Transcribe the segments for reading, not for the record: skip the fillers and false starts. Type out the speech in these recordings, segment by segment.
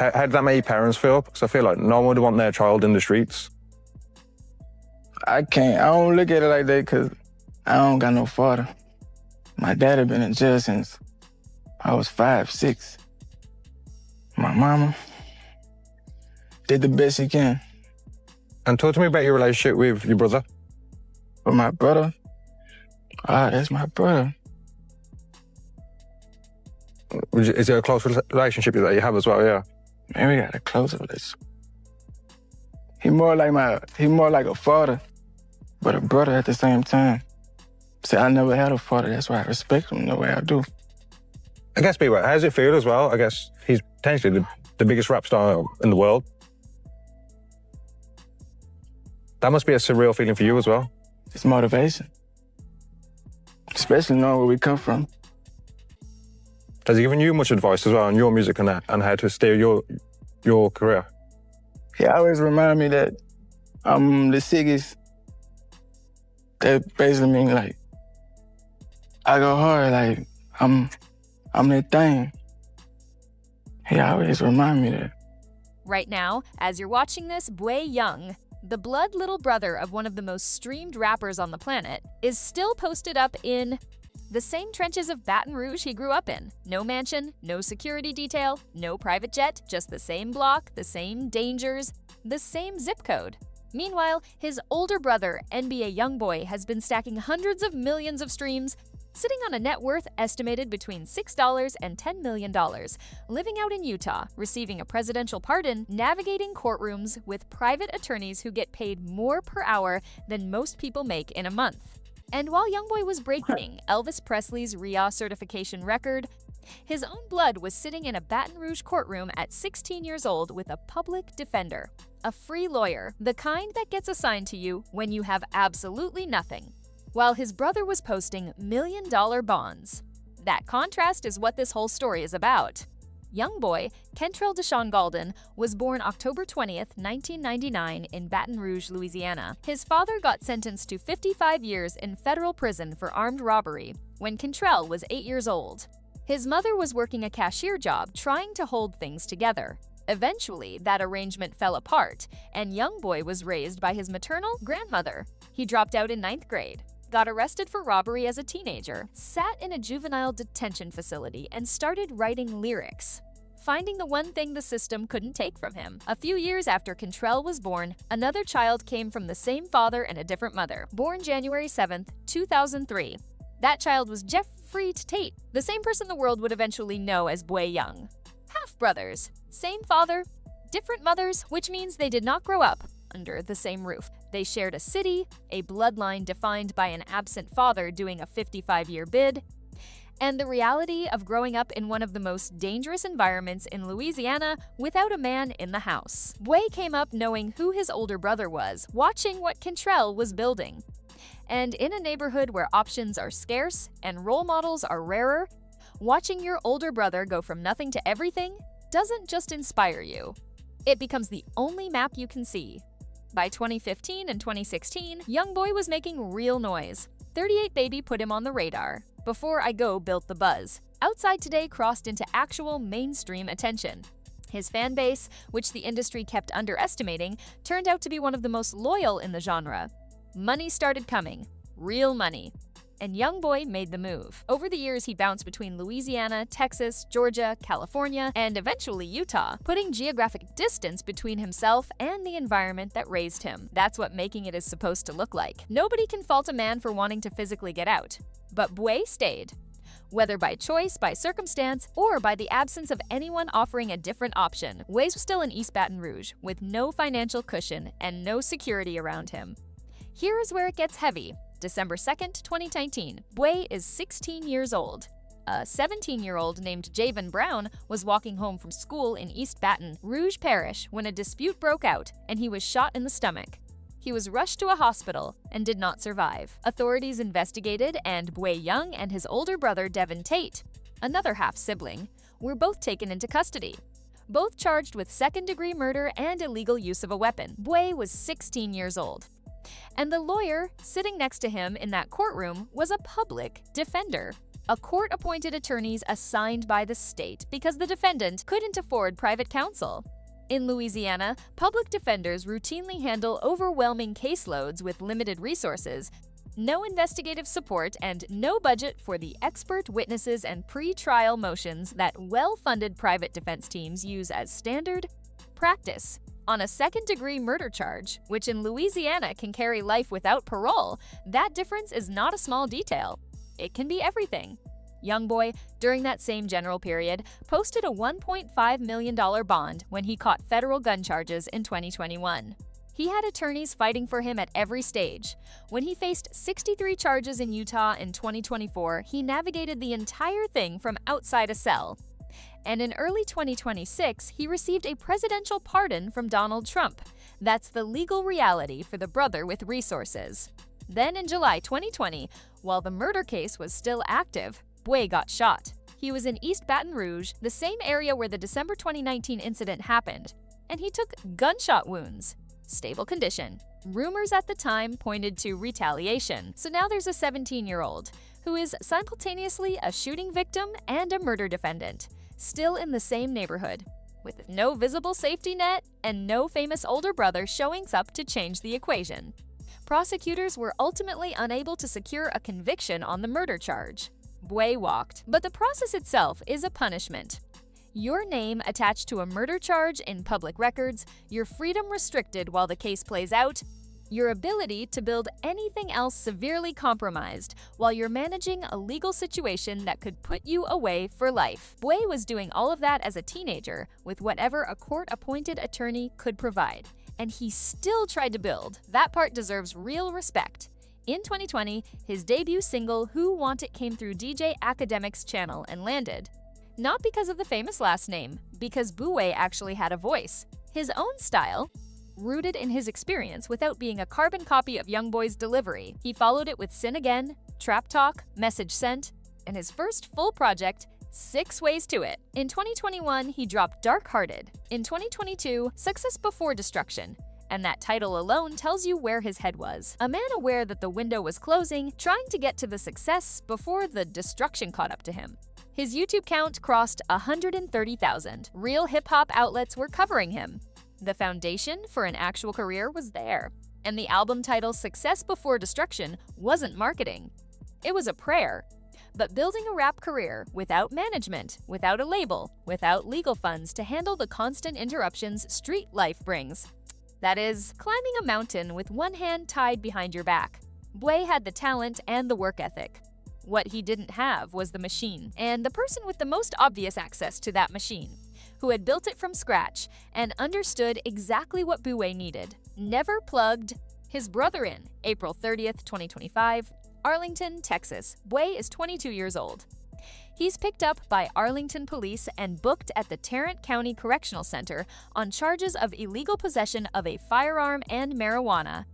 How did that make your parents feel? Because I feel like no one would want their child in the streets. I don't look at it like that because I don't got no father. My dad had been in jail since I was 5, 6. My mama did the best she can. And talk to me about your relationship with your brother. But my brother, that's my brother. Is it a close relationship that you have as well, yeah? Man, we got a close relationship. He more like a father, but a brother at the same time. See, I never had a father, that's why I respect him the way I do. I guess, Bway, how does it feel as well? I guess he's potentially the biggest rap star in the world. That must be a surreal feeling for you as well. It's motivation, especially knowing where we come from. Has he given you much advice as well on your music and that, and how to steer your career? He always remind me that I'm the sickest. That basically means like, I go hard, like I'm that thing. He always remind me that. Right now, as you're watching this, Bway Young, the blood little brother of one of the most streamed rappers on the planet, is still posted up in the same trenches of Baton Rouge he grew up in. No mansion, no security detail, no private jet, just the same block, the same dangers, the same zip code. Meanwhile, his older brother, NBA Youngboy, has been stacking hundreds of millions of streams, sitting on a net worth estimated between $6 and $10 million, living out in Utah, receiving a presidential pardon, navigating courtrooms with private attorneys who get paid more per hour than most people make in a month. And while Youngboy was breaking Elvis Presley's RIA certification record, his own blood was sitting in a Baton Rouge courtroom at 16 years old with a public defender, a free lawyer, the kind that gets assigned to you when you have absolutely nothing, while his brother was posting million-dollar bonds. That contrast is what this whole story is about. Youngboy, Kentrell Deshaun Galden, was born October 20th, 1999 in Baton Rouge, Louisiana. His father got sentenced to 55 years in federal prison for armed robbery when Kentrell was 8 years old. His mother was working a cashier job trying to hold things together. Eventually, that arrangement fell apart, and Youngboy was raised by his maternal grandmother. He dropped out in 9th grade, got arrested for robbery as a teenager, sat in a juvenile detention facility, and started writing lyrics, finding the one thing the system couldn't take from him. A few years after Kentrell was born, another child came from the same father and a different mother, born January 7th, 2003. That child was Jeffrey Tate, the same person the world would eventually know as Bway Young. Half-brothers, same father, different mothers, which means they did not grow up under the same roof. They shared a city, a bloodline defined by an absent father doing a 55-year bid, and the reality of growing up in one of the most dangerous environments in Louisiana without a man in the house. Bway came up knowing who his older brother was, watching what Kentrell was building. And in a neighborhood where options are scarce and role models are rarer, watching your older brother go from nothing to everything doesn't just inspire you. It becomes the only map you can see. By 2015 and 2016, Youngboy was making real noise. 38 Baby put him on the radar. Before I Go built the buzz. Outside Today crossed into actual mainstream attention. His fan base, which the industry kept underestimating, turned out to be one of the most loyal in the genre. Money started coming. Real money. And Youngboy made the move. Over the years, he bounced between Louisiana, Texas, Georgia, California, and eventually Utah, putting geographic distance between himself and the environment that raised him. That's what making it is supposed to look like. Nobody can fault a man for wanting to physically get out. But Bway stayed. Whether by choice, by circumstance, or by the absence of anyone offering a different option, Bway was still in East Baton Rouge, with no financial cushion and no security around him. Here is where it gets heavy. December 2nd, 2019, Bway is 16 years old. A 17-year-old named Javen Brown was walking home from school in East Baton Rouge Parish when a dispute broke out and he was shot in the stomach. He was rushed to a hospital and did not survive. Authorities investigated, and Bway Young and his older brother Devin Tate, another half-sibling, were both taken into custody. Both charged with second-degree murder and illegal use of a weapon. Bway was 16 years old. And the lawyer sitting next to him in that courtroom was a public defender. a court-appointed attorneys assigned by the state because the defendant couldn't afford private counsel. In Louisiana, public defenders routinely handle overwhelming caseloads with limited resources, no investigative support, and no budget for the expert witnesses and pre-trial motions that well-funded private defense teams use as standard practice. On a second-degree murder charge, which in Louisiana can carry life without parole, that difference is not a small detail. It can be everything. Youngboy, during that same general period, posted a $1.5 million bond when he caught federal gun charges in 2021. He had attorneys fighting for him at every stage. When he faced 63 charges in Utah in 2024, he navigated the entire thing from outside a cell. And in early 2026, he received a presidential pardon from Donald Trump. That's the legal reality for the brother with resources. Then in July 2020, while the murder case was still active, Bway got shot. He was in East Baton Rouge, the same area where the December 2019 incident happened, and he took gunshot wounds. Stable condition. Rumors at the time pointed to retaliation, so now there's a 17-year-old who is simultaneously a shooting victim and a murder defendant, still in the same neighborhood, with no visible safety net and no famous older brother showing up to change the equation. Prosecutors were ultimately unable to secure a conviction on the murder charge. Bway walked, but the process itself is a punishment. Your name attached to a murder charge in public records, your freedom restricted while the case plays out, your ability to build anything else severely compromised while you're managing a legal situation that could put you away for life. Bway was doing all of that as a teenager with whatever a court-appointed attorney could provide, and he still tried to build. That part deserves real respect. In 2020, his debut single, Who Want It, came through DJ Academic's channel and landed. Not because of the famous last name, because Bway actually had a voice, his own style, rooted in his experience without being a carbon copy of Youngboy's delivery. He followed it with Sin Again, Trap Talk, Message Sent, and his first full project, 6 Ways to It. In 2021, he dropped Dark Hearted. In 2022, Success Before Destruction. And that title alone tells you where his head was. A man aware that the window was closing, trying to get to the success before the destruction caught up to him. His YouTube count crossed 130,000. Real hip-hop outlets were covering him. The foundation for an actual career was there. And the album title Success Before Destruction wasn't marketing. It was a prayer. But building a rap career without management, without a label, without legal funds to handle the constant interruptions street life brings. That is, climbing a mountain with one hand tied behind your back. Bway had the talent and the work ethic. What he didn't have was the machine, and the person with the most obvious access to that machine, who had built it from scratch and understood exactly what Bway needed. Never plugged his brother in. April 30th, 2025, Arlington, Texas. Bway is 22 years old. He's picked up by Arlington police and booked at the Tarrant County Correctional Center on charges of illegal possession of a firearm and marijuana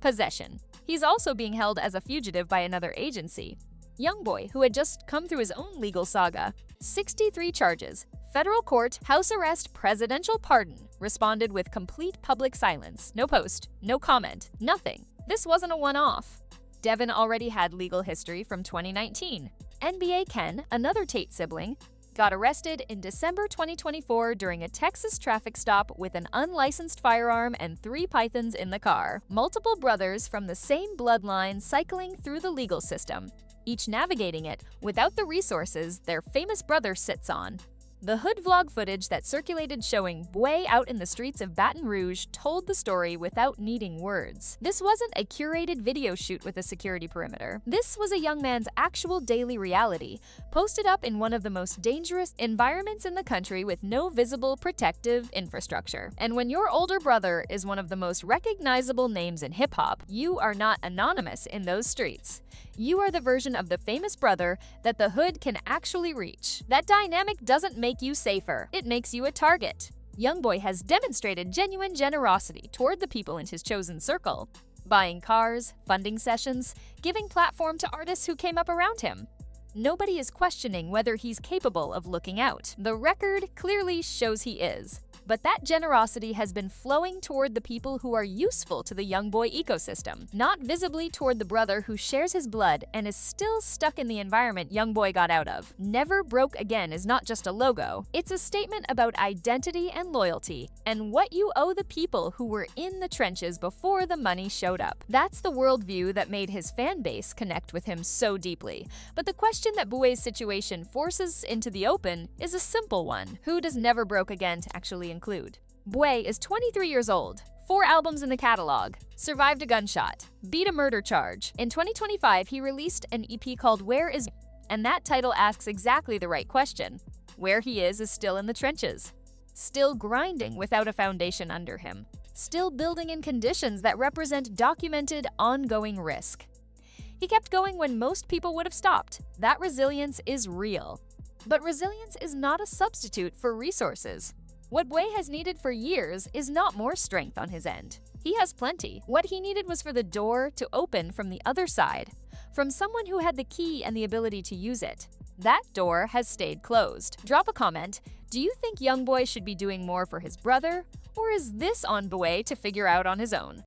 possession. He's also being held as a fugitive by another agency. Youngboy, who had just come through his own legal saga, 63 charges, federal court, house arrest, presidential pardon, responded with complete public silence. No post, no comment, nothing. This wasn't a one-off. Devin already had legal history from 2019. NBA Ken, another Tate sibling, got arrested in December 2024 during a Texas traffic stop with an unlicensed firearm and 3 pythons in the car. Multiple brothers from the same bloodline cycling through the legal system, each navigating it without the resources their famous brother sits on. The hood vlog footage that circulated showing Bway out in the streets of Baton Rouge told the story without needing words. This wasn't a curated video shoot with a security perimeter. This was a young man's actual daily reality, posted up in one of the most dangerous environments in the country with no visible protective infrastructure. And when your older brother is one of the most recognizable names in hip-hop, you are not anonymous in those streets. You are the version of the famous brother that the hood can actually reach. That dynamic doesn't make you safer, it makes you a target. Youngboy has demonstrated genuine generosity toward the people in his chosen circle, buying cars, funding sessions, giving platform to artists who came up around him. Nobody is questioning whether he's capable of looking out. The record clearly shows he is. But that generosity has been flowing toward the people who are useful to the Youngboy ecosystem, not visibly toward the brother who shares his blood and is still stuck in the environment Youngboy got out of. Never Broke Again is not just a logo, it's a statement about identity and loyalty, and what you owe the people who were in the trenches before the money showed up. That's the worldview that made his fan base connect with him so deeply. But the question that Bway's situation forces into the open is a simple one. Who does Never Broke Again to actually include? Bway is 23 years old, 4 albums in the catalog, survived a gunshot, beat a murder charge. In 2025, he released an EP called Where Is, and that title asks exactly the right question. Where he is still in the trenches, still grinding without a foundation under him, still building in conditions that represent documented, ongoing risk. He kept going when most people would have stopped. That resilience is real. But resilience is not a substitute for resources. What Bway has needed for years is not more strength on his end. He has plenty. What he needed was for the door to open from the other side, from someone who had the key and the ability to use it. That door has stayed closed. Drop a comment. Do you think Youngboy should be doing more for his brother? Or is this on Bway to figure out on his own?